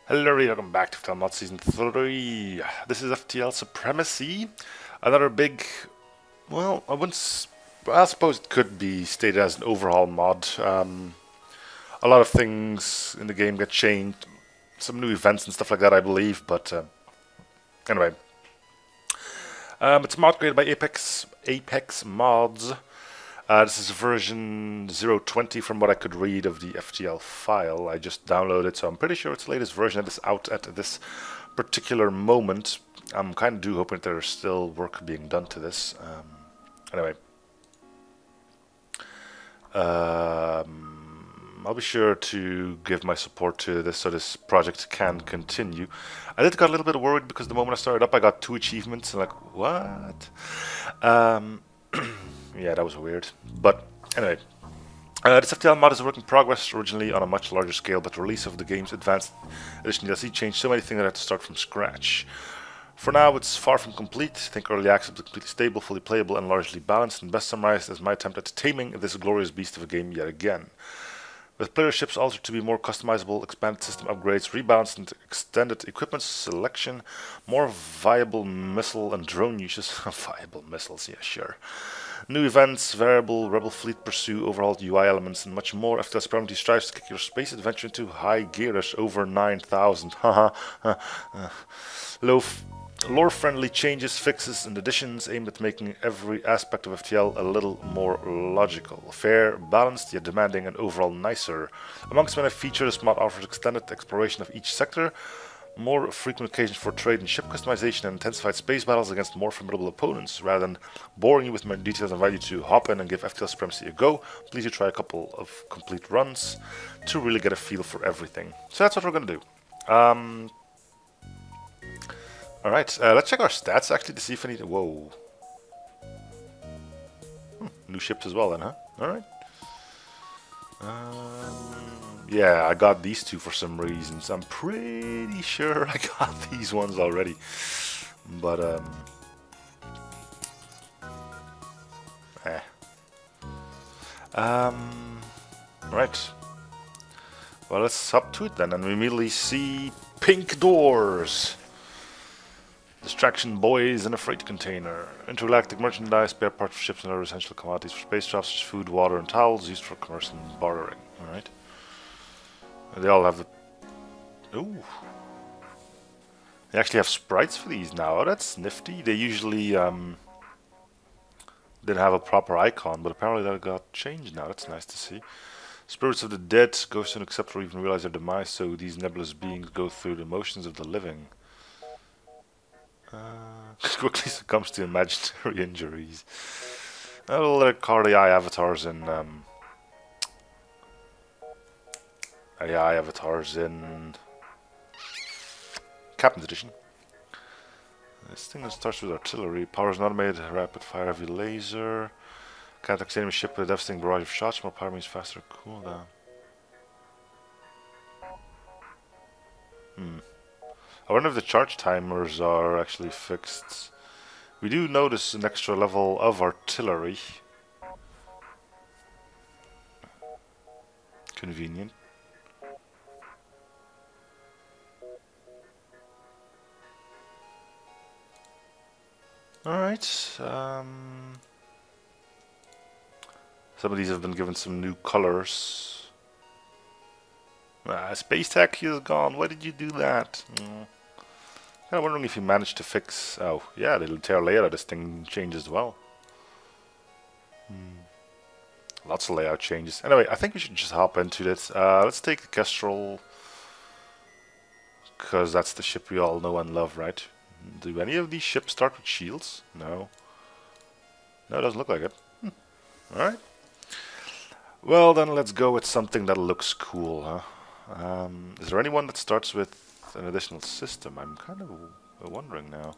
Hello, everybody, welcome back to FTL Mods Season 3. This is FTL Supremacy. Another big, well, I suppose it could be stated as an overhaul mod. A lot of things in the game get changed, some new events and stuff like that, I believe, but anyway. It's mod created by Apex Mods. This is version 0.20 from what I could read of the FTL file. I just downloaded it, so I'm pretty sure it's the latest version that is out at this particular moment. I'm kind of hoping that there's still work being done to this. Anyway. I'll be sure to give my support to this so this project can continue. I did got a little bit worried because the moment I started up I got 2 achievements and like, what? Yeah, that was weird. But anyway, this FTL mod is a work in progress, originally on a much larger scale, but the release of the game's Advanced Edition DLC changed so many things that I had to start from scratch. For now, it's far from complete. I think early access is completely stable, fully playable, and largely balanced, and best summarized as my attempt at taming this glorious beast of a game yet again. With player ships altered to be more customizable, expanded system upgrades, rebalanced and extended equipment selection, more viable missile and drone uses, viable missiles, yeah, sure. New events, variable rebel fleet pursue, overhauled UI elements, and much more. FTL Supremacy strives to kick your space adventure into high gear at over 9,000. Haha. Lore-friendly changes, fixes, and additions aimed at making every aspect of FTL a little more logical. Fair, balanced, yet demanding, and overall nicer. Amongst many features, this mod offers extended exploration of each sector, more frequent occasions for trade and ship customization, and intensified space battles against more formidable opponents. Rather than boring you with my details, I invite you to hop in and give FTL Supremacy a go. Please do try a couple of complete runs to really get a feel for everything. So that's what we're going to do. Alright, let's check our stats actually to see if I need... Whoa. New ships as well then, huh? Alright. Yeah, I got these 2 for some reasons. I'm pretty sure I got these ones already. But, right. Well, let's hop to it then, and we immediately see pink doors. Distraction boys in a freight container. Intergalactic merchandise, spare parts for ships and other essential commodities for space travel, such as food, water, and towels used for commerce and bartering. Alright. They all have the... Ooh. They actually have sprites for these now. Oh, that's nifty. They usually didn't have a proper icon, but apparently that got changed now. That's nice to see. Spirits of the dead, ghosts don't accept or even realize their demise, so these nebulous beings go through the motions of the living. Quickly succumbs to imaginary injuries. Well, they're called AI avatars in Captain's Edition. This thing that starts with artillery, powers an automated rapid fire heavy laser. Can't attack enemy ship with a devastating barrage of shots. More power means faster cooldown. I wonder if the charge timers are actually fixed. We do notice an extra level of artillery. Convenient. Alright. Some of these have been given some new colors. Space Tech is gone. Why did you do that? I'm wondering if you managed to fix... Oh, yeah, the entire layout of this thing changed as well. Lots of layout changes. Anyway, I think we should just hop into this. Let's take the Kestrel. Because that's the ship we all know and love, right? Do any of these ships start with shields? No. No, it doesn't look like it. Alright. Well, then let's go with something that looks cool, huh? Is there anyone that starts with an additional system? I'm kind of wondering now.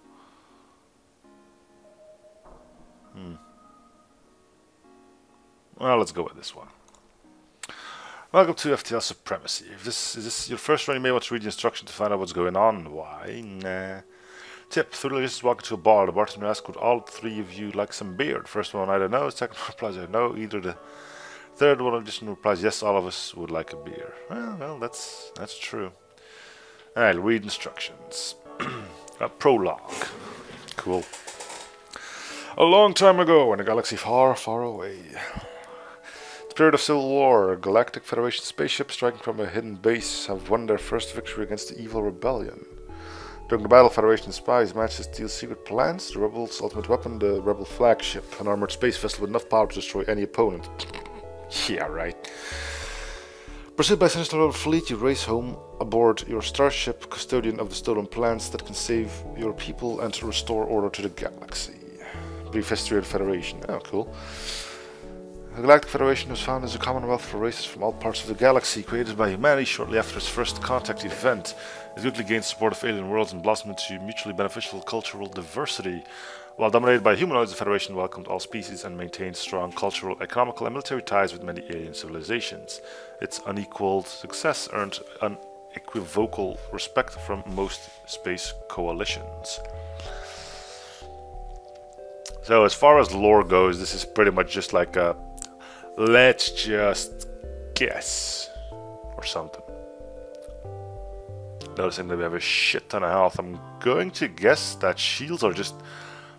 Well, let's go with this one. Welcome to FTL Supremacy. If this is your first run, you may want to read the instructions to find out what's going on. Why? Nah. Tip: thoroughly just walk into a bar. The bartender asks, would all 3 of you like some beer? The first one either no, the second one replies no, either the third one addition replies yes, all of us would like a beer. Well, that's true. I'll read instructions. Prologue. Cool. A long time ago, in a galaxy far, far away. The period of Civil War, a Galactic Federation spaceship striking from a hidden base have won their first victory against the evil rebellion. During the battle, Federation spies managed to steal secret plans, the rebels' ultimate weapon, the rebel flagship, an armored space vessel with enough power to destroy any opponent. Yeah, right. Pursued by sinister rebel fleet, you race home aboard your starship, custodian of the stolen plans that can save your people and restore order to the galaxy. Brief history of the Federation. Oh, cool. The Galactic Federation was founded as a commonwealth for races from all parts of the galaxy, created by humanity shortly after its first contact event. It quickly gained support of alien worlds and blossomed into mutually beneficial cultural diversity. While dominated by humanoids, the Federation welcomed all species and maintained strong cultural, economical, and military ties with many alien civilizations. Its unequaled success earned unequivocal respect from most space coalitions. So as far as lore goes, this is pretty much just like a let's just guess or something. Noticing that we have a shit ton of health, I'm going to guess that shields are just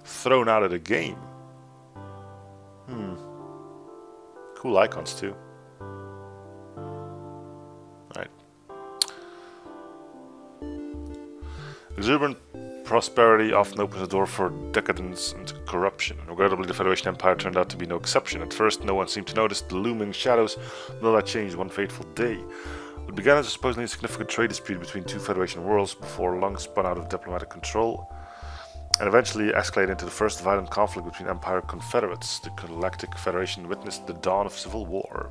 thrown out of the game. Cool icons too. Right. Exuberant prosperity often opens the door for decadence and corruption. Regrettably, the Federation Empire turned out to be no exception. At first, no one seemed to notice the looming shadows, until that changed one fateful day. It began as a supposedly insignificant trade dispute between two Federation worlds, before long spun out of diplomatic control, and eventually escalated into the first violent conflict between Empire Confederates. The Galactic Federation witnessed the dawn of civil war.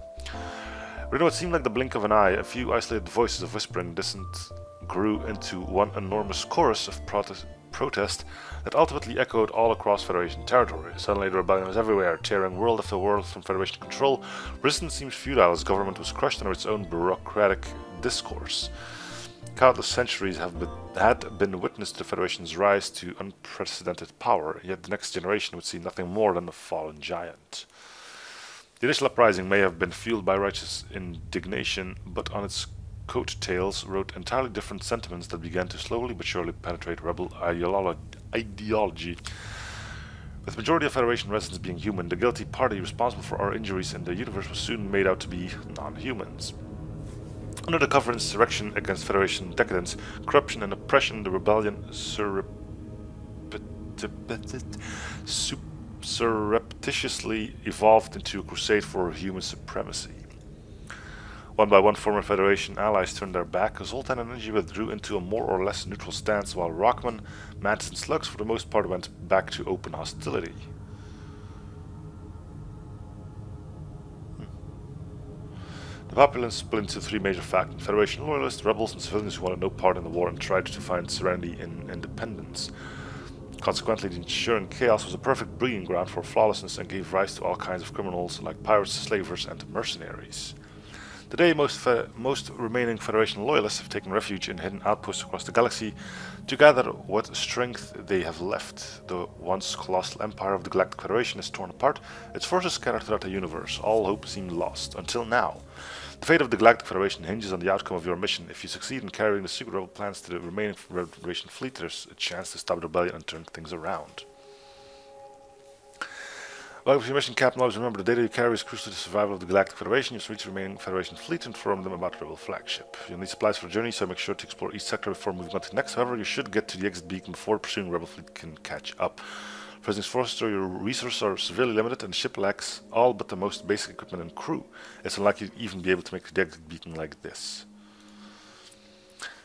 Within what seemed like the blink of an eye, a few isolated voices of whispering dissent grew into one enormous chorus of protest that ultimately echoed all across Federation territory. Suddenly the rebellion was everywhere, tearing world after world from Federation control. Resistance seemed futile as government was crushed under its own bureaucratic discourse. Countless centuries had been witness to the Federation's rise to unprecedented power, yet the next generation would see nothing more than a fallen giant. The initial uprising may have been fueled by righteous indignation, but on its coattails wrote entirely different sentiments that began to slowly but surely penetrate rebel ideology. With the majority of Federation residents being human, the guilty party responsible for our injuries in the universe was soon made out to be non-humans. Under the cover of insurrection against Federation decadence, corruption and oppression, the rebellion surreptitiously evolved into a crusade for human supremacy. One by one, former Federation allies turned their back, Zoltan and Energy withdrew into a more or less neutral stance, while Rockman, Mantis and Slugs for the most part went back to open hostility. The populace split into three major factions: Federation loyalists, rebels, and civilians who wanted no part in the war and tried to find serenity in independence. Consequently, the ensuing chaos was a perfect breeding ground for lawlessness and gave rise to all kinds of criminals like pirates, slavers, and mercenaries. Today, most remaining Federation loyalists have taken refuge in hidden outposts across the galaxy to gather what strength they have left. The once colossal empire of the Galactic Federation is torn apart, its forces scattered throughout the universe. All hope seemed lost, until now. The fate of the Galactic Federation hinges on the outcome of your mission. If you succeed in carrying the secret rebel plans to the remaining Federation fleet, there's a chance to stop the rebellion and turn things around. Welcome to your mission, Captain. Always remember, the data you carry is crucial to the survival of the Galactic Federation. You must reach the remaining Federation fleet and inform them about the rebel flagship. You'll need supplies for the journey, so make sure to explore each sector before moving on to the next. However, you should get to the exit beacon before the pursuing rebel fleet can catch up. First things first, your resources are severely limited and the ship lacks all but the most basic equipment and crew. It's unlikely you'd even be able to make the exit beacon like this.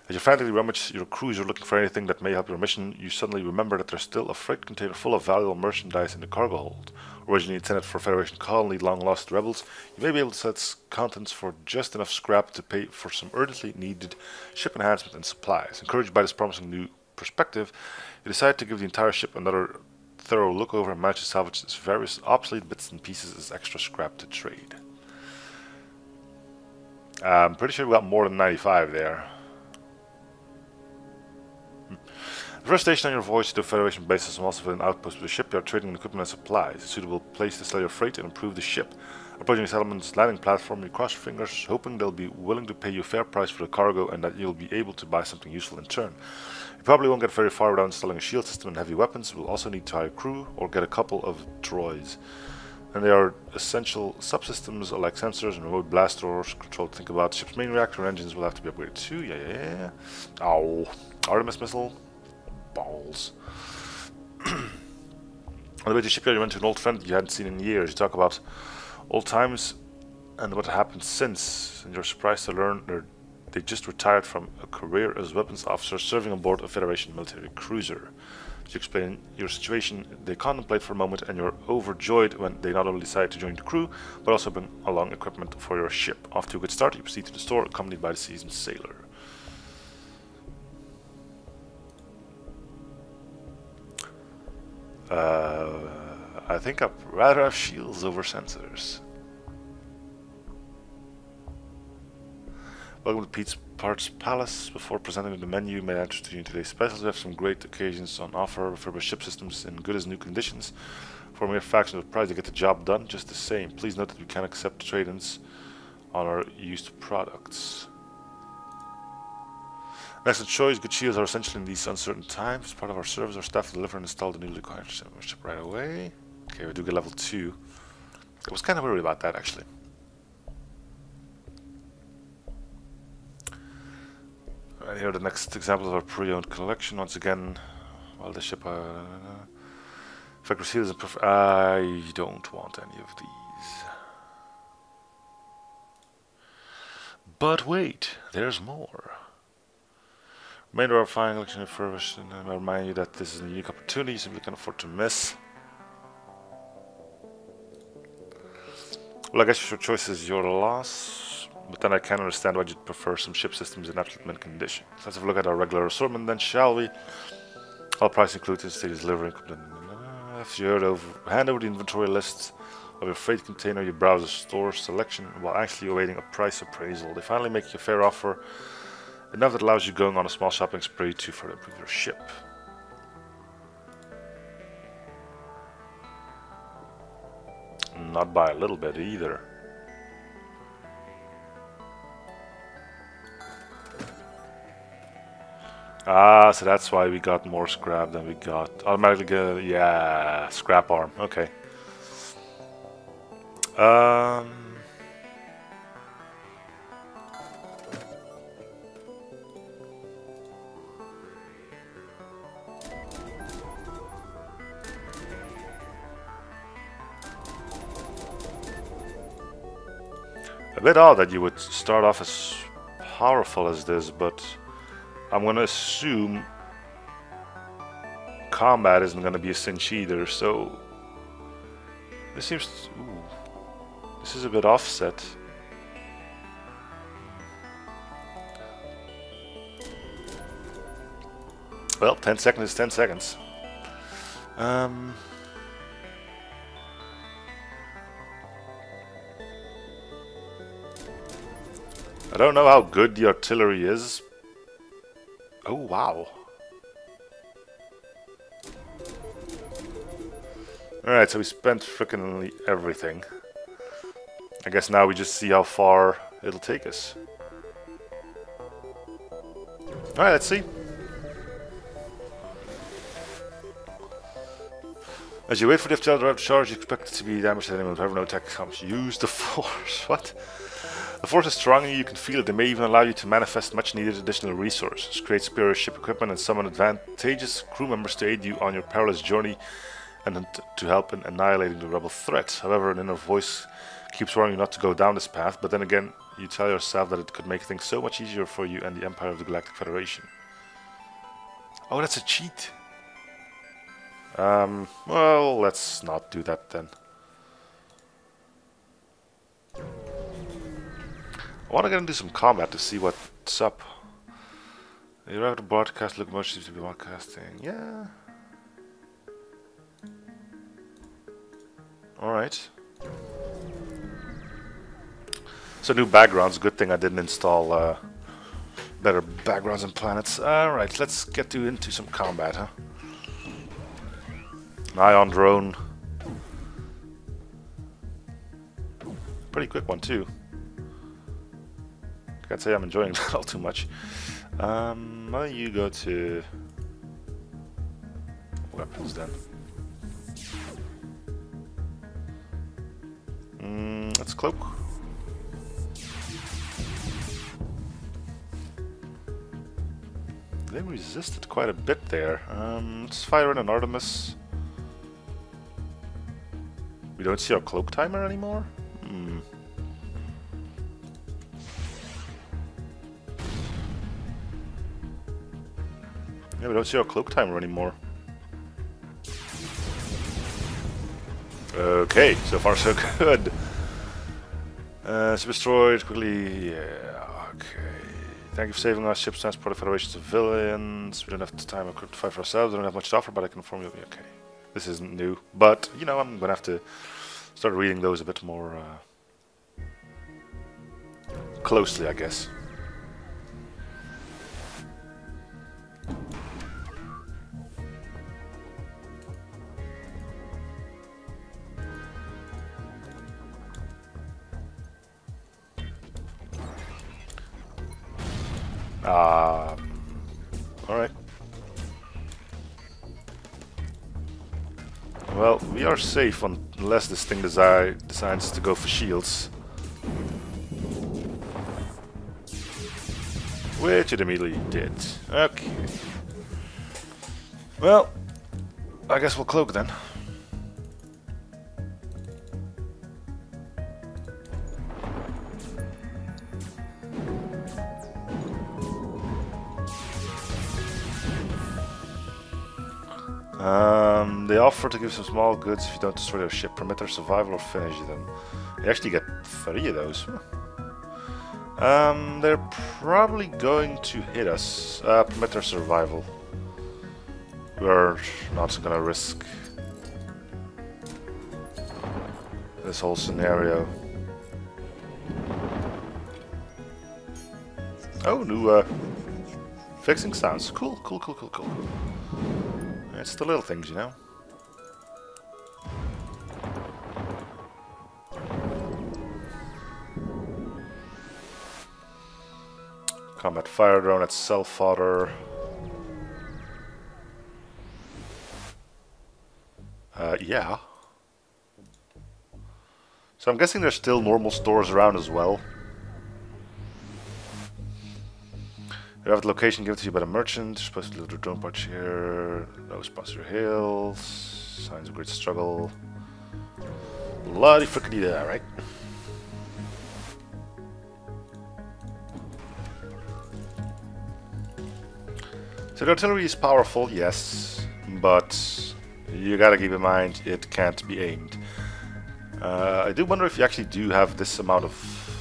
As you frantically rummage your cruiser looking for anything that may help your mission, you suddenly remember that there's still a freight container full of valuable merchandise in the cargo hold. Originally intended for Federation colony long-lost rebels, you may be able to sell its contents for just enough scrap to pay for some urgently needed ship enhancement and supplies. Encouraged by this promising new perspective, you decide to give the entire ship another thorough look over and manage to salvage its various obsolete bits and pieces as extra scrap to trade. I'm pretty sure we got more than 95 there. The first station on your voyage to the Federation base is also an outpost with a shipyard, trading in equipment and supplies. A suitable place to sell your freight and improve the ship. Approaching a settlement's landing platform, you cross your fingers, hoping they'll be willing to pay you a fair price for the cargo and that you'll be able to buy something useful in turn. You probably won't get very far without installing a shield system and heavy weapons. We'll also need to hire crew or get a couple of droids. And they are essential subsystems like sensors and remote blast doors control to think about. The ship's main reactor engines will have to be upgraded too. Yeah. Ow. Artemis missile. Balls. On the way to the shipyard, you went to an old friend you hadn't seen in years. You talk about old times and what happened since, and you're surprised to learn they just retired from a career as weapons officer serving on board a Federation military cruiser. To explain your situation, they contemplate for a moment, and you're overjoyed when they not only decide to join the crew, but also bring along equipment for your ship. Off to a good start, you proceed to the store, accompanied by the seasoned sailor. I think I'd rather have shields over sensors. Welcome to Pete's Parts Palace. Before presenting the menu, may I introduce you in today's specials. We have some great occasions on offer. Refurbished ship systems in good as new conditions. For a mere fraction of the price, you get the job done just the same. Please note that we can accept trade-ins on our used products. An excellent choice. Good shields are essential in these uncertain times. As part of our service, our staff deliver and install the newly acquired ship right away. Okay, we do get level 2. I was kind of worried about that actually. And here are the next examples of our pre-owned collection. Once again, while the ship factory seals and I don't want any of these. But wait, there's more. Remainder of our fine collection refurbished, and I remind you that this is a unique opportunity you simply can't afford to miss. Well, I guess your choice is your loss, but then I can understand why you'd prefer some ship systems in absolute mint condition. So let's have a look at our regular assortment then, shall we? All price included, state delivering. After you hand over the inventory lists of your freight container, you browse the store selection while actually awaiting a price appraisal. They finally make you a fair offer, enough that allows you going on a small shopping spree to further improve your ship. Not by a little bit either. Ah, so that's why we got more scrap than we got. Automatically get, yeah, scrap arm. Okay. A bit odd that you would start off as powerful as this, but I'm gonna assume combat isn't gonna be a cinch either, so this seems, ooh, this is a bit offset. Well, 10 seconds is 10 seconds. I don't know how good the artillery is. Oh, wow. Alright, so we spent frickin' everything. I guess now we just see how far it'll take us. Alright, let's see. As you wait for the FTL drive to charge, you expect it to be damaged at any moment. However, no attack comes. Use the force. What? The force is strong and you can feel it. They may even allow you to manifest much needed additional resources, create superior ship equipment, and summon advantageous crew members to aid you on your perilous journey and to help in annihilating the rebel threat. However, an inner voice keeps warning you not to go down this path, but then again, you tell yourself that it could make things so much easier for you and the Empire of the Galactic Federation. Oh, that's a cheat. Well, let's not do that then. I want to get into some combat to see what's up. You have to broadcast locomotion seems to be broadcasting. Yeah. Alright. So new backgrounds. Good thing I didn't install better backgrounds and planets. Alright, let's get into some combat, huh? An ion drone. pretty quick one too. Can't say I'm enjoying that all too much. Why don't you go to weapons then? Let's cloak. They resisted quite a bit there. Let's fire in an Artemis. We don't see our cloak timer anymore? Yeah, we don't see our cloak timer anymore. Okay, so far so good. Ship destroyed quickly. Yeah, okay. Thank you for saving us. Ships transport Federation civilians. We don't have the time to fight for ourselves. We don't have much to offer, but I can inform you. Okay, this isn't new, but you know I'm gonna have to start reading those a bit more closely, I guess. Alright. Well, we are safe unless this thing decides to go for shields. Which it immediately did. Okay. Well, I guess we'll cloak then. They offer to give some small goods if you don't destroy their ship, permit their survival or finish them. You actually get 3 of those. They're probably going to hit us. Permit their survival. We're not gonna risk this whole scenario. Oh, new fixing sounds. Cool. It's the little things, you know. Combat fire drone at self fodder. Yeah. So I'm guessing there's still normal stores around as well. You have the location given to you by the merchant. You're supposed to deliver drone parts here. No sponsor hills. Signs of great struggle. Bloody frickety there, right? So the artillery is powerful, yes, but you gotta keep in mind it can't be aimed. I do wonder if you actually do have this amount of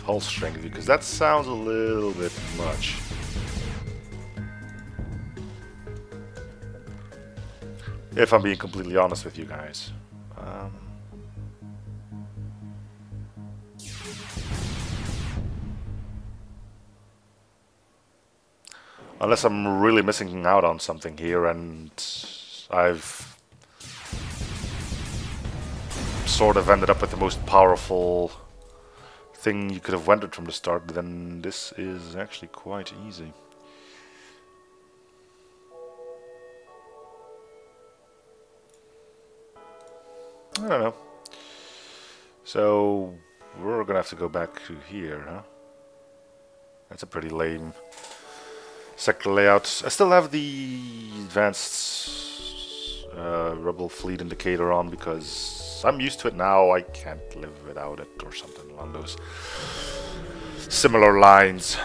hull strength, because that sounds a little bit much. If I'm being completely honest with you guys. Unless I'm really missing out on something here and I've sort of ended up with the most powerful thing you could have wanted from the start, then this is actually quite easy. I don't know. So we're gonna have to go back to here, huh? That's a pretty lame sector layout. I still have the advanced rebel fleet indicator on because I'm used to it now. I can't live without it, or something along those similar lines.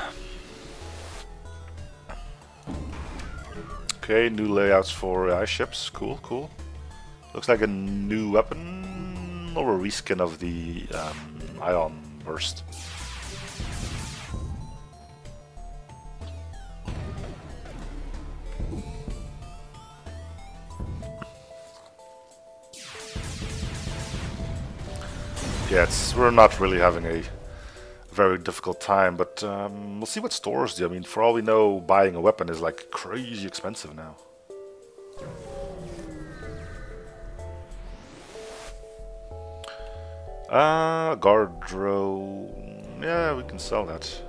Okay, new layouts for AI ships. Cool, cool. Looks like a new weapon or a reskin of the ion burst. Yeah, we're not really having a very difficult time, but we'll see what stores do. I mean, for all we know, buying a weapon is like crazy expensive now. Guardro. Yeah, we can sell that.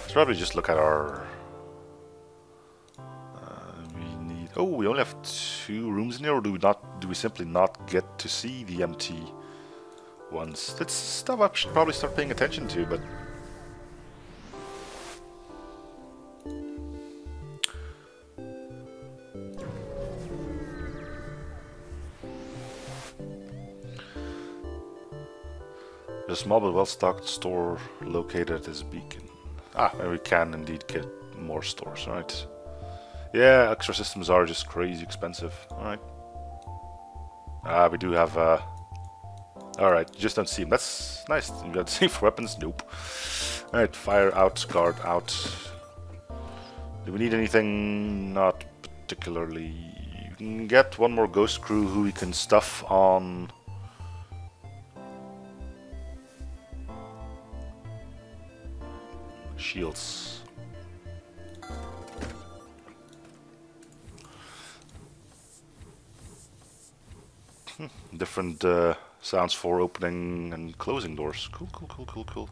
Let's probably just look at our. We need. Oh, we only have 2 rooms in here, or do we not? Do we simply not get to see the empty ones? That's stuff I should probably start paying attention to, but. A small but well-stocked store located at this beacon. Ah, and we can indeed get more stores, right? Yeah, extra systems are just crazy expensive. Alright. We do have... Alright, you just don't see them. That's nice. You got the same for weapons? Nope. Alright, fire out, guard out. Do we need anything? Not particularly. You can get one more ghost crew who we can stuff on... shields. Different sounds for opening and closing doors. Cool, cool, cool, cool, cool.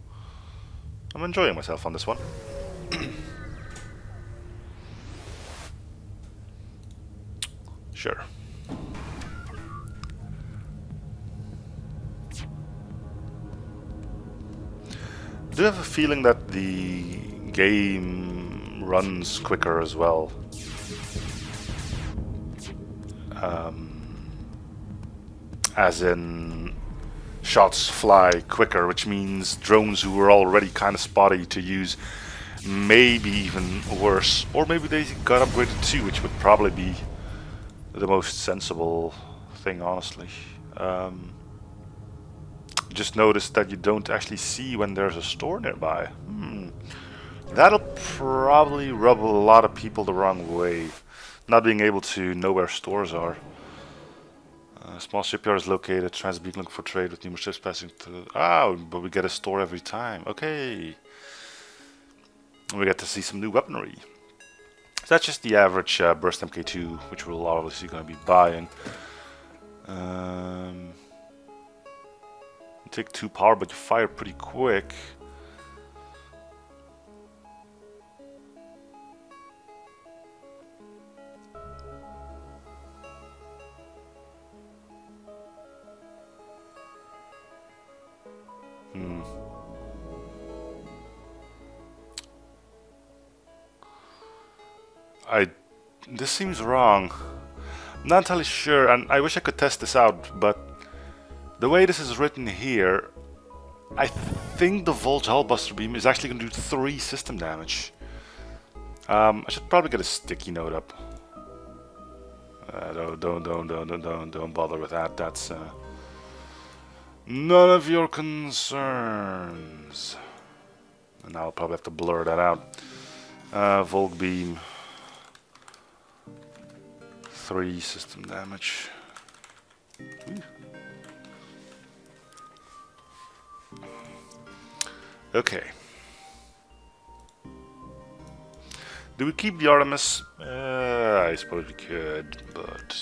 I'm enjoying myself on this one. Sure. I do have a feeling that the game runs quicker as well. As in, shots fly quicker, which means drones who were already kind of spotty to use, maybe even worse. Or maybe they got upgraded too, which would probably be the most sensible thing, honestly. Just noticed that you don't actually see when there's a store nearby. That'll probably rub a lot of people the wrong way, not being able to know where stores are. Small shipyard is located, trans-beacon looking for trade with numerous ships passing through. Ah, but we get a store every time. Okay. We get to see some new weaponry. So that's just the average burst MK2, which we're obviously going to be buying. Take 2 power, but you fire pretty quick. This seems wrong. I'm not entirely sure, and I wish I could test this out, but the way this is written here, I think the Volge Hullbuster Beam is actually going to do 3 system damage. I should probably get a sticky note up. Don't bother with that. That's none of your concerns. And I'll probably have to blur that out. Volg Beam. 3 system damage. Ooh. Okay. Do we keep the Artemis? I suppose we could, but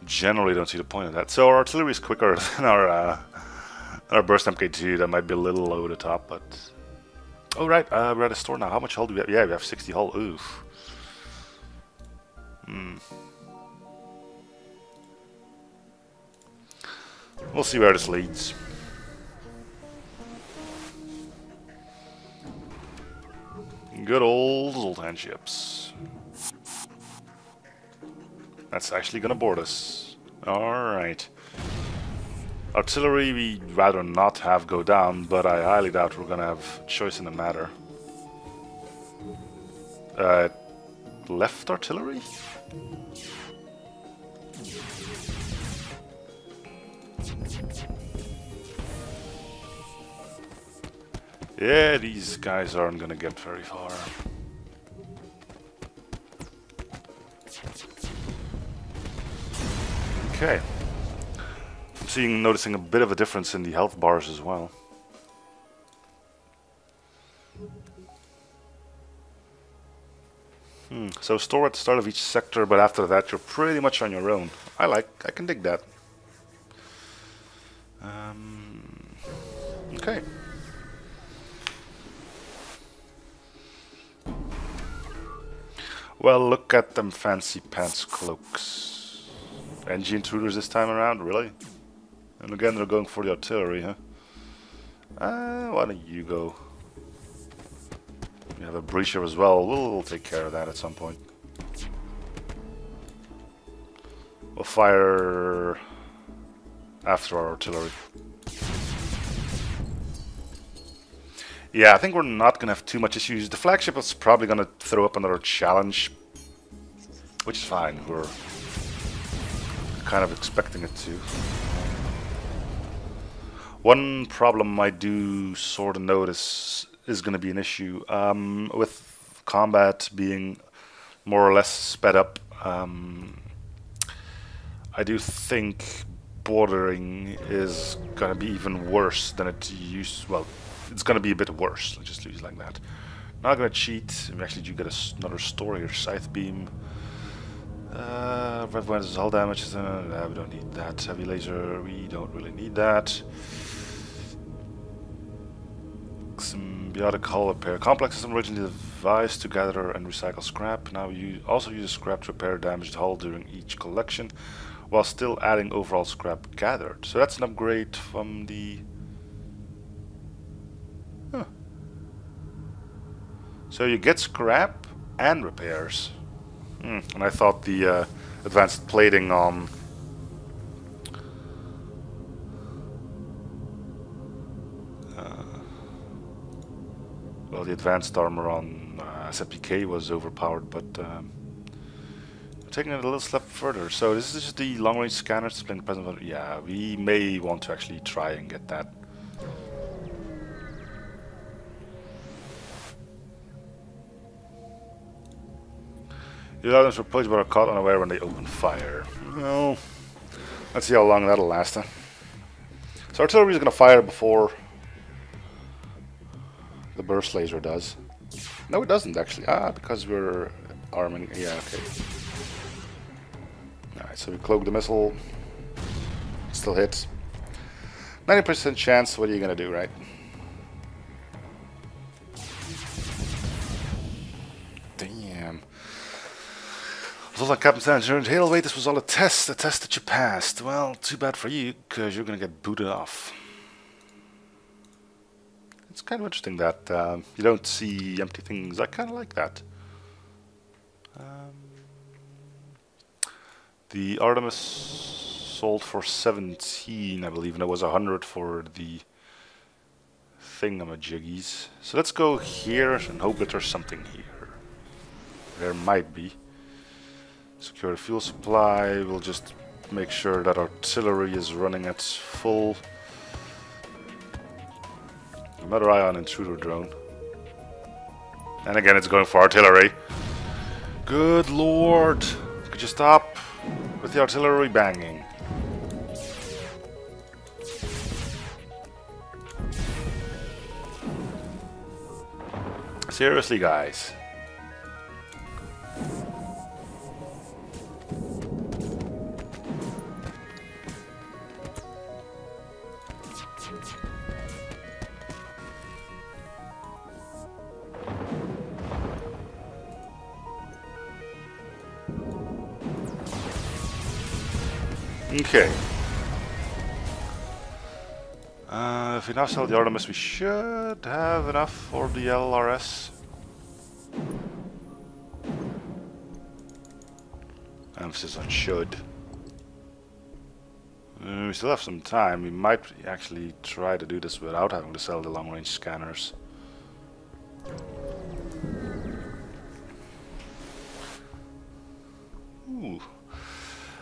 generally don't see the point of that. So our artillery is quicker than our burst MK2. That might be a little low the top, but oh right, we're at a store now. How much hull do we have? Yeah, we have 60 hull. Oof. We'll see where this leads. Good old Zoltan ships. That's actually gonna board us. Alright. Artillery we'd rather not have go down, but I highly doubt we're gonna have choice in the matter. Left artillery? Yeah, these guys aren't gonna get very far. Okay. I'm noticing a bit of a difference in the health bars as well. So store at the start of each sector, but after that you're pretty much on your own. I can dig that. Okay. Well, look at them fancy pants cloaks. NG intruders this time around, really? And again, they're going for the artillery, huh? Why don't you go? We have a breacher as well. We'll take care of that at some point. We'll fire after our artillery. Yeah, I think we're not going to have too much issues. The flagship is probably going to throw up another challenge, which is fine. We're kind of expecting it to. One problem I do sort of notice is going to be an issue with combat being more or less sped up. I do think bordering is going to be even worse than it used. Well, it's going to be a bit worse. Let's just leave it like that. Not going to cheat. We actually do get another store here. Scythe beam. Red Wines is all damage. We don't need that. Heavy laser. We don't really need that. Symbiotic hull repair. Complex system originally devised to gather and recycle scrap. Now you also use scrap to repair damaged hull during each collection, while still adding overall scrap gathered. So that's an upgrade from the... Huh. So you get scrap and repairs. And I thought the advanced plating on... well, the advanced armor on SMPK was overpowered, but... taking it a little step further. So this is just the long-range scanners displaying the present. Yeah, we may want to actually try and get that. The items were placed but are caught unaware when they open fire. Well, let's see how long that'll last. Huh? So artillery is going to fire before the burst laser does. No, it doesn't actually. Because we're arming. Yeah, okay. Alright, so we cloak the missile. Still hits. 90% chance, what are you gonna do, right? Damn. I was like Captain Sanjur, Hail, wait, this was all a test that you passed. Well, too bad for you, because you're gonna get booted off. It's kind of interesting that you don't see empty things. I kind of like that. The Artemis sold for 17, I believe, and it was 100 for the thingamajiggies. So let's go here and hope that there's something here. There might be. Secure the fuel supply. We'll just make sure that artillery is running at full. Another ion intruder drone. And again, it's going for artillery. Good lord! Could you stop with the artillery banging? Seriously, guys. Okay. If we now sell the Artemis, we should have enough for the LRS. Emphasis on should. We still have some time. We might actually try to do this without having to sell the long-range scanners. Ooh.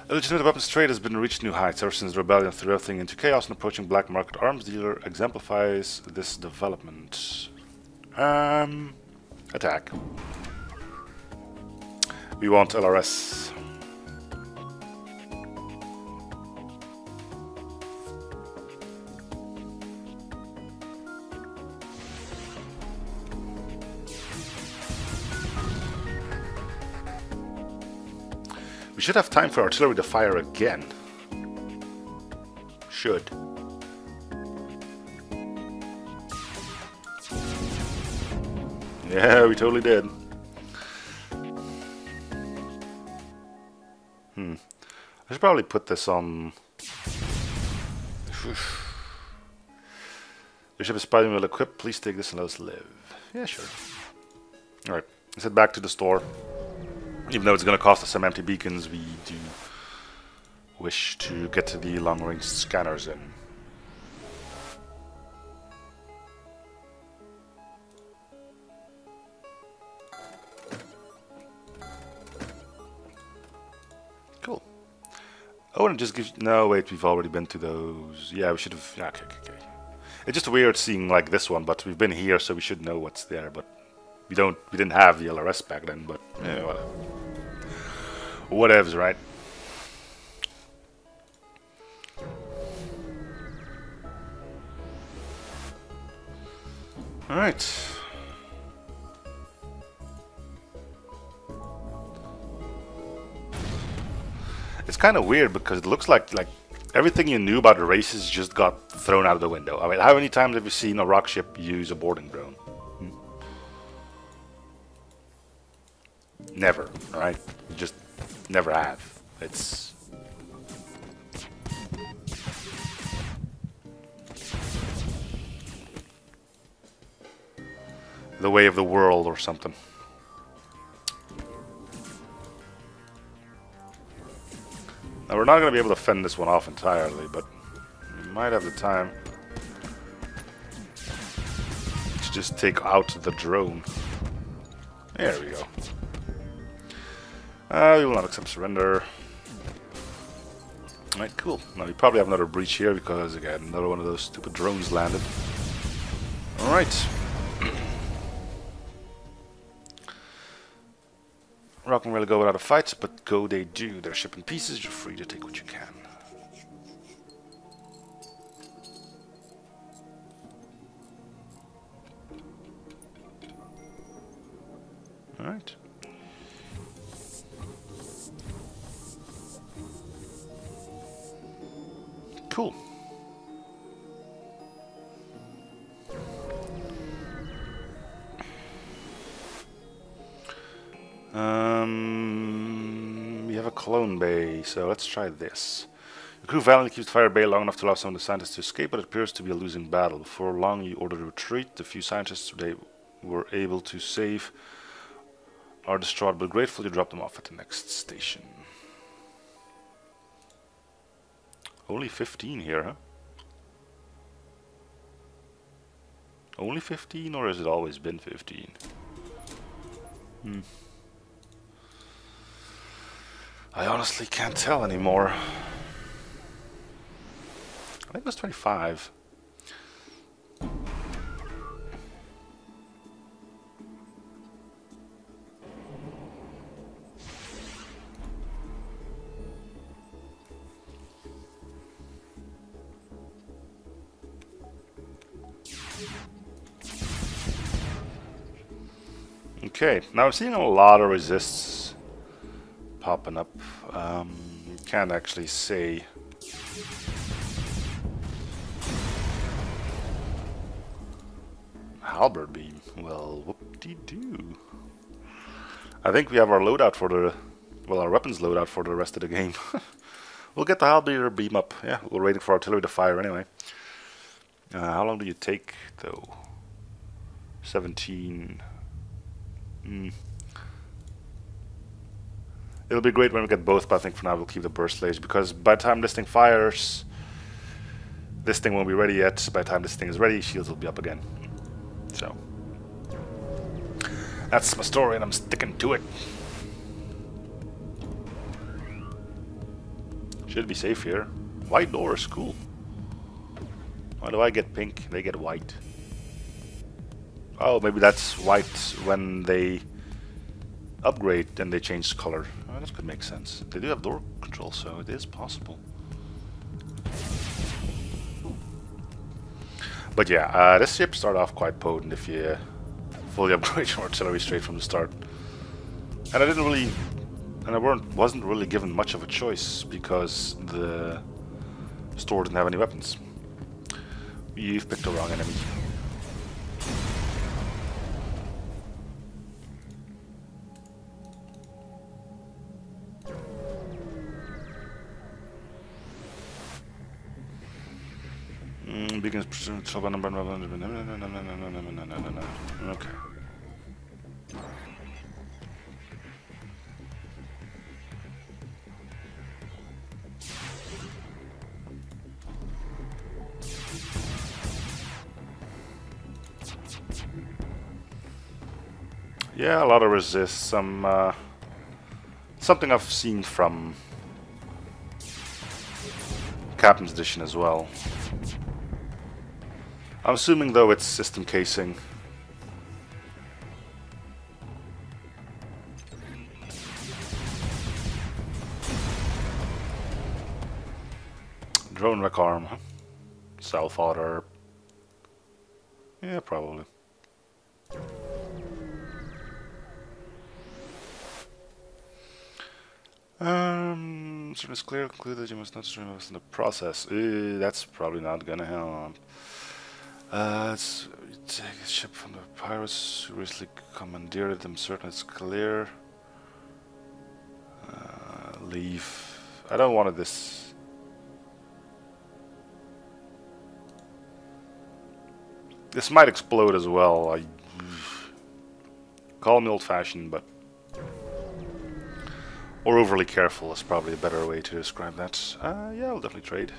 Illegitimate weapons trade has been reached new heights ever since the rebellion threw everything into chaos. An approaching black market arms dealer exemplifies this development. Attack. We want LRS. should have time for artillery to fire again. Should. Yeah, we totally did. I should probably put this on. The ship is spotting well equipped. Please take this and let us live. Yeah, sure. Alright, let's head back to the store. Even though it's going to cost us some empty beacons, we do wish to get to the long-range scanners in. Cool. Oh, and it just gives... No, wait, we've already been to those. Yeah, we should have... Yeah, okay. It's just weird seeing like this one, but we've been here, so we should know what's there, but... We didn't have the LRS back then, but... Yeah, whatever. Whatevs, right? Alright. It's kind of weird because it looks like everything you knew about the races just got thrown out of the window. I mean, how many times have you seen a rock ship use a boarding drone? Never, right? Just never have. It's... the way of the world or something. Now, we're not going to be able to fend this one off entirely, but we might have the time to just take out the drone. There we go. We will not accept surrender. Alright, cool. Now we probably have another breach here because, again, another one of those stupid drones landed. Alright. Rock and really go without a fight, but go they do. They're ship in pieces, you're free to take what you can. Alright. Cool. We have a clone bay, so let's try this. The crew valiantly keeps the fire bay long enough to allow some of the scientists to escape, but it appears to be a losing battle. Before long, you order a retreat. The few scientists they were able to save are distraught, but grateful you drop them off at the next station. Only 15 here, huh? Only 15, or has it always been 15? I honestly can't tell anymore. I think it was 25. Okay, now I'm seeing a lot of resists popping up. Can't actually say. Halberd beam. Well, whoop-de-doo. I think we have our loadout for the... well, our weapons loadout for the rest of the game. We'll get the halberd beam up. Yeah, we're waiting for artillery to fire anyway. How long do you take, though? 17... It'll be great when we get both, but I think for now we'll keep the burst lasers, because by the time this thing fires, this thing won't be ready yet. By the time this thing is ready, shields will be up again. So that's my story, and I'm sticking to it. Should be safe here. White doors, cool. Why do I get pink? They get white. Oh, maybe that's white when they upgrade and they change color. Oh, that could make sense. They do have door control, so it is possible. But yeah, this ship started off quite potent if you fully upgrade your artillery straight from the start. And I didn't really And I wasn't really given much of a choice because the store didn't have any weapons. You've picked the wrong enemy. Begins trouble number. Okay. Yeah, a lot of resist. Something I've seen from Captain's Edition as well. I'm assuming though it's system casing. Drone wreck arm, huh? Self-auto. Yeah, probably. Stream is clear. Conclude that you must not stream us in the process. That's probably not gonna help. Take a ship from the pirates who recently commandeered them. Certain it's clear. Leave. I don't want this. This might explode as well. Call me old-fashioned, but or overly careful is probably a better way to describe that. Yeah, I'll definitely trade.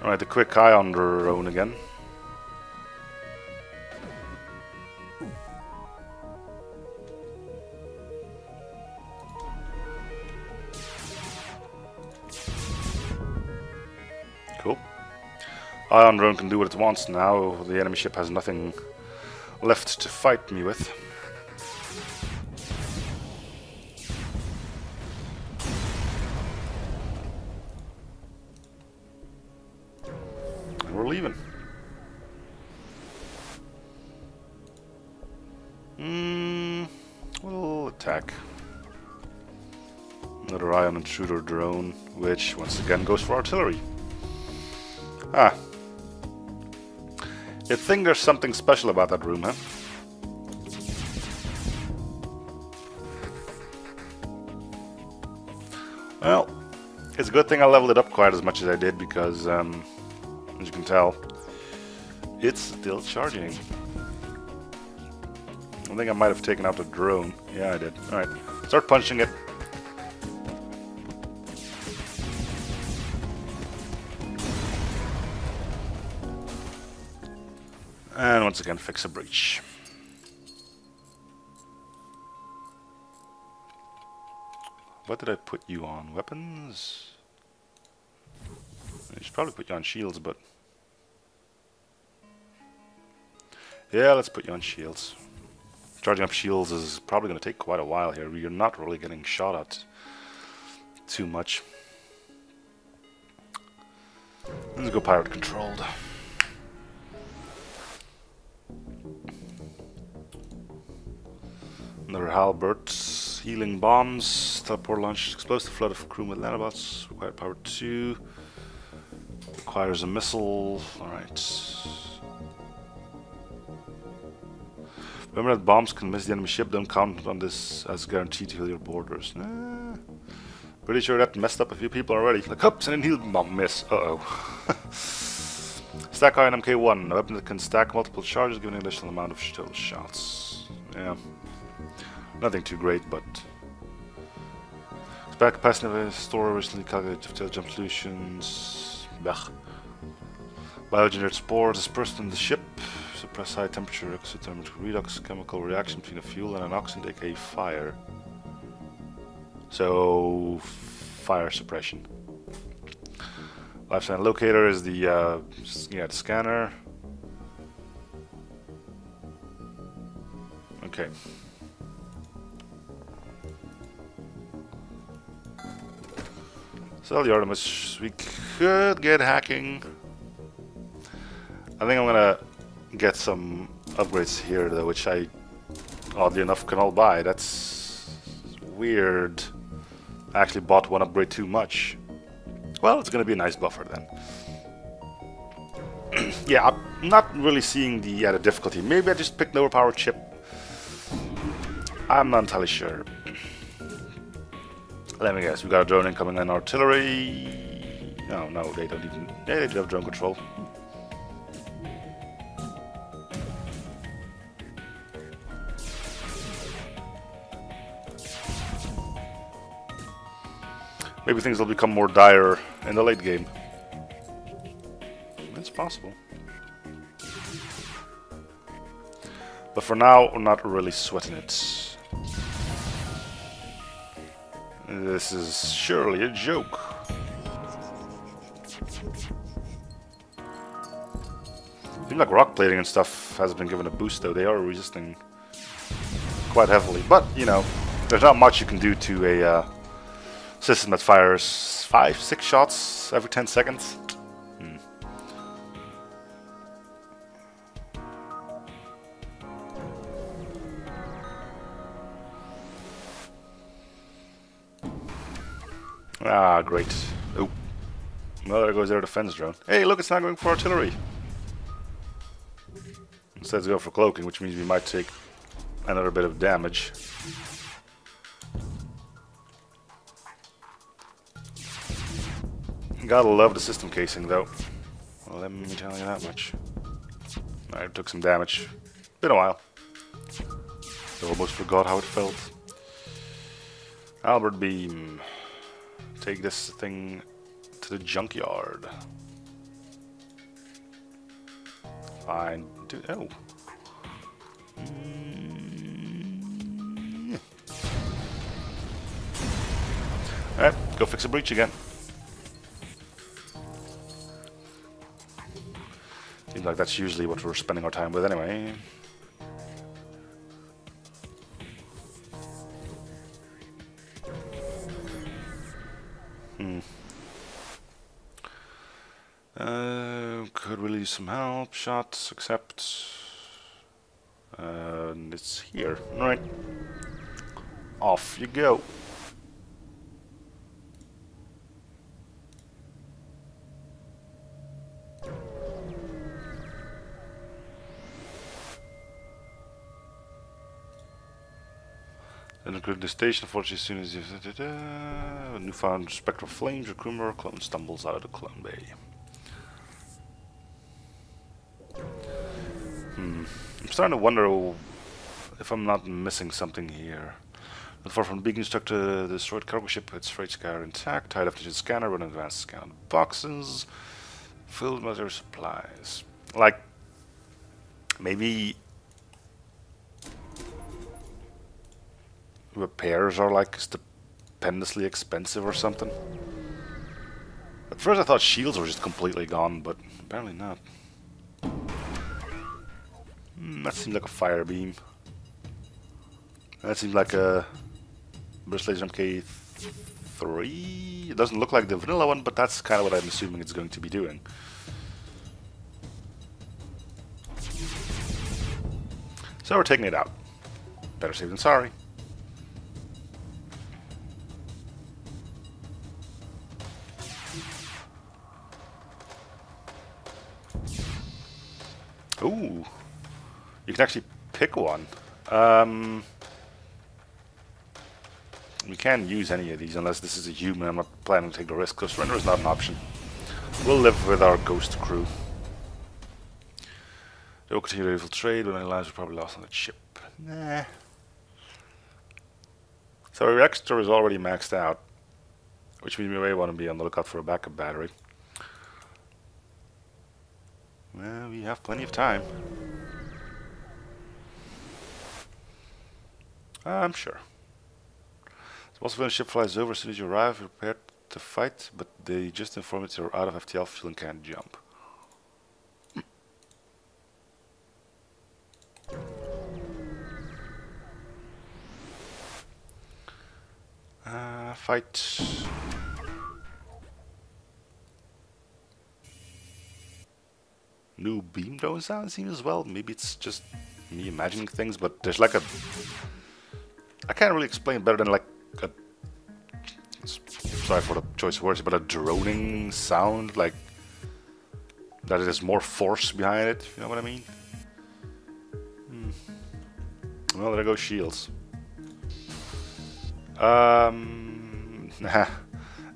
Alright, the quick eye on drone again. Cool. Ion drone can do what it wants now. The enemy ship has nothing left to fight me with. And we're leaving. We'll attack. Another ion intruder drone, which once again goes for artillery. Ah. You'd think there's something special about that room, huh? Well, it's a good thing I leveled it up quite as much as I did because, as you can tell, it's still charging. I think I might have taken out the drone. Yeah, I did. Alright, start punching it. And once again, fix a breach. What did I put you on? Weapons? I should probably put you on shields, but... yeah, let's put you on shields. Charging up shields is probably going to take quite a while here. You're not really getting shot at too much. Let's go pirate controlled. Another halberd, healing bombs, teleport launch, explosive flood of crew with nanobots, required power 2, requires a missile, alright. Remember that bombs can miss the enemy ship, don't count on this as guaranteed to heal your borders. Pretty sure that messed up a few people already. Like, oops, and then heal bomb miss, uh-oh. Stack iron MK1, a weapon that can stack multiple charges giving an additional amount of total shots. Yeah. Nothing too great, but spare capacity of a store recently calculated FTL jump solutions. Blech. Bioengineered spores dispersed in the ship. Suppress high temperature exothermic redox chemical reaction between a fuel and an oxidant, aka fire. So fire suppression. Lifespan locator is the the scanner. Okay. Sell the Artemis. We could get hacking. I think I'm gonna get some upgrades here though, which I oddly enough can all buy. That's weird. I actually bought one upgrade too much. Well, it's gonna be a nice buffer then. Yeah, I'm not really seeing the added difficulty. Maybe I just picked an overpowered chip. I'm not entirely sure. Let me guess, we got a drone incoming and artillery. No, no, they don't even. Yeah, they do have drone control. Maybe things will become more dire in the late game. It's possible. But for now, we're not really sweating it. This is surely a joke. Seems like rock plating and stuff has been given a boost though. They are resisting quite heavily. But, you know, there's not much you can do to a system that fires 5-6 shots every 10 seconds. Ah, great. Oh. Well, there goes their defense drone. Hey, look, it's not going for artillery. Instead, it's going for cloaking, which means we might take another bit of damage. Gotta love the system casing, though. Well, let me tell you that much. I took some damage. Been a while. I almost forgot how it felt. Albert Beam. Take this thing to the junkyard. Fine. Oh. Alright, go fix a breach again. Seems like that's usually what we're spending our time with anyway. Could really use some help. Shots, accept. It's here. Alright. Off you go. Then include the station, unfortunately, as soon as you... Newfound spectral flames, recruiter clone stumbles out of the clone bay. I'm starting to wonder if I'm not missing something here. Not far from the beacon, struck to the destroyed cargo ship, its freight scanner intact, tied up to the scanner, run an advanced scan on boxes, filled with other supplies. Like, maybe repairs are like stupendously expensive or something. At first I thought shields were just completely gone, but apparently not. That seems like a fire beam. That seems like a burst laser MK3. It doesn't look like the vanilla one, but that's kind of what I'm assuming it's going to be doing. So we're taking it out. Better safe than sorry. Ooh. You can actually pick one. We can't use any of these unless this is a human. I'm not planning to take the risk, so surrender is not an option. We'll live with our ghost crew. They will continue to infiltrate. When any lives are probably lost on the ship. Nah. So our reactor is already maxed out, which means we may want to be on the lookout for a backup battery. Well, we have plenty of time. I'm sure. It's possible when the ship flies over, as soon as you arrive, you're prepared to fight, but they just inform you you're out of FTL fuel and can't jump. Fight. new beam drone sound seems as well. Maybe it's just me imagining things, but there's like a... I can't really explain better than like a... Sorry for the choice of words, but a droning sound, like... that there's more force behind it, you know what I mean? Well, there go shields.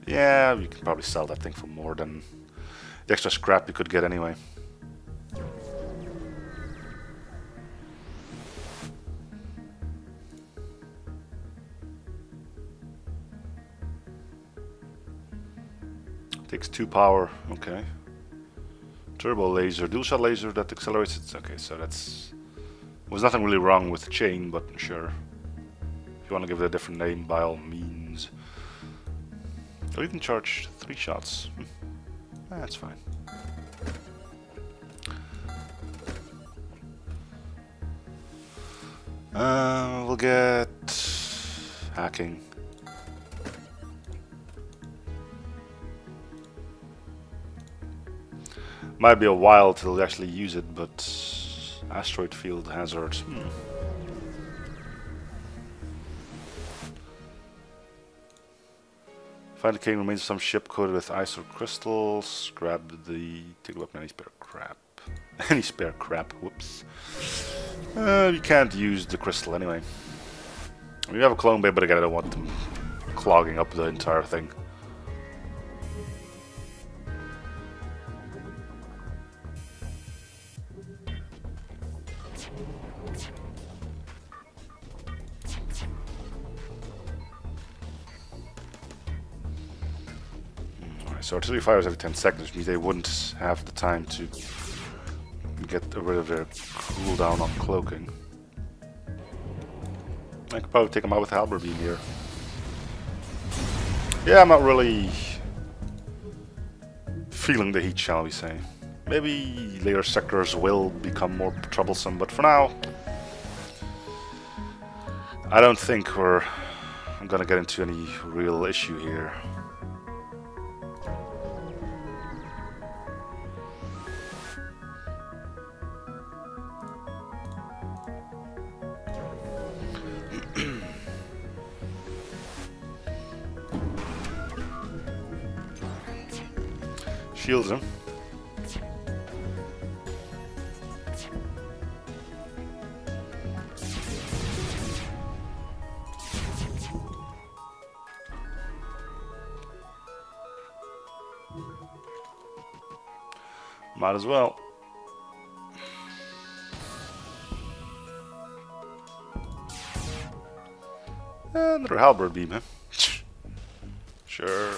Yeah, you can probably sell that thing for more than the extra scrap you could get anyway. Takes 2 power, okay. Turbo laser, dual shot laser that accelerates it. Okay, so that's... was nothing really wrong with the chain, but sure. If you want to give it a different name, by all means. Or you can charge 3 shots. That's fine. We'll get... hacking. Might be a while till we actually use it, but... asteroid field hazard. Find the king remains of some ship coated with ice or crystals. Grab the... take a look at any spare crap. Any spare crap, whoops. You can't use the crystal anyway. We have a clone bay, but again I don't want them clogging up the entire thing. So artillery fires every 10 seconds, which means they wouldn't have the time to get rid of their cooldown on cloaking. I could probably take them out with halberd beam here. Yeah, I'm not really feeling the heat, shall we say. Maybe later sectors will become more troublesome, but for now, I don't think we're gonna get into any real issue here. Shields him. Might as well. Another halberd beam, huh? Sure.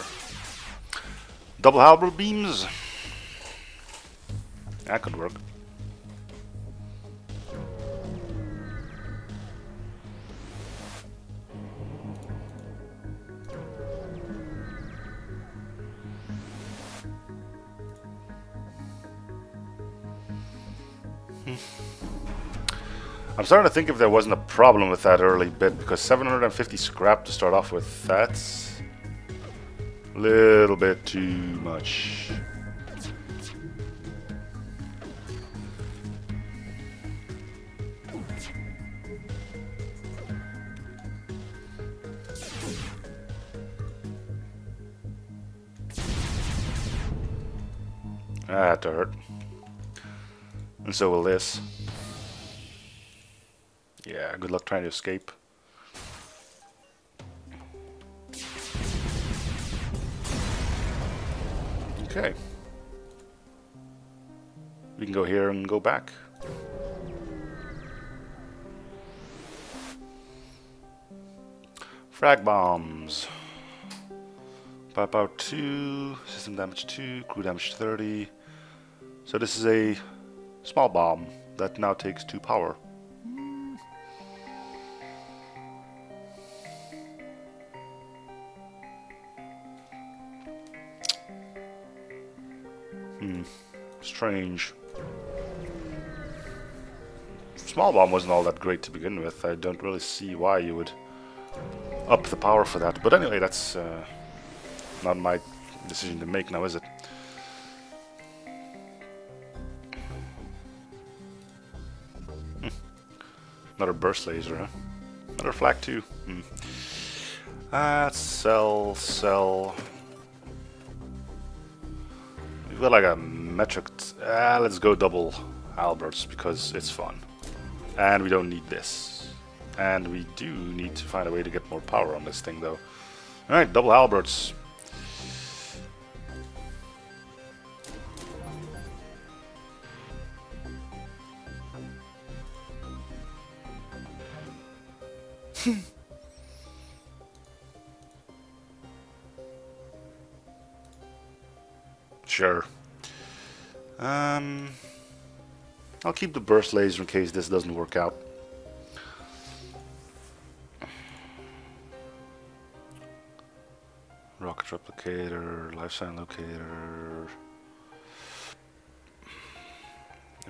Double halberd beams. That could work. I'm starting to think if there wasn't a problem with that early bit, because 750 scrap to start off with, that's a little bit too much. That had to hurt. And so will this. Yeah, good luck trying to escape. Okay. We can go here and go back. Frag bombs. Power 2, system damage 2, crew damage 30. So this is a small bomb that now takes 2 power. Strange. Small bomb wasn't all that great to begin with. I don't really see why you would up the power for that. But anyway, that's not my decision to make now, is it? Another burst laser, huh? Another flak too. Sell. We've got like a metric. Let's go double halberds because it's fun. And we don't need this. And we do need to find a way to get more power on this thing though. Alright, double halberds. Sure. I'll keep the burst laser in case this doesn't work out. Rocket replicator, life sign locator.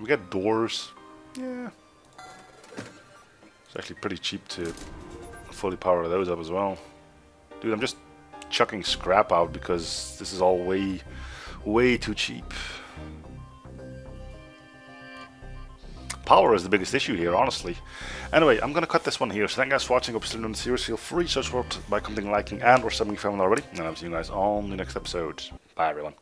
We got doors. Yeah. It's actually pretty cheap to fully power those up as well. Dude, I'm just chucking scrap out because this is all way too cheap. Power is the biggest issue here, honestly. Anyway, I'm gonna cut this one here. So thank you guys for watching. Hope you're still enjoying the series. Feel free to support by commenting, liking, and or subbing if you haven't already. And I'll see you guys on the next episode. Bye, everyone.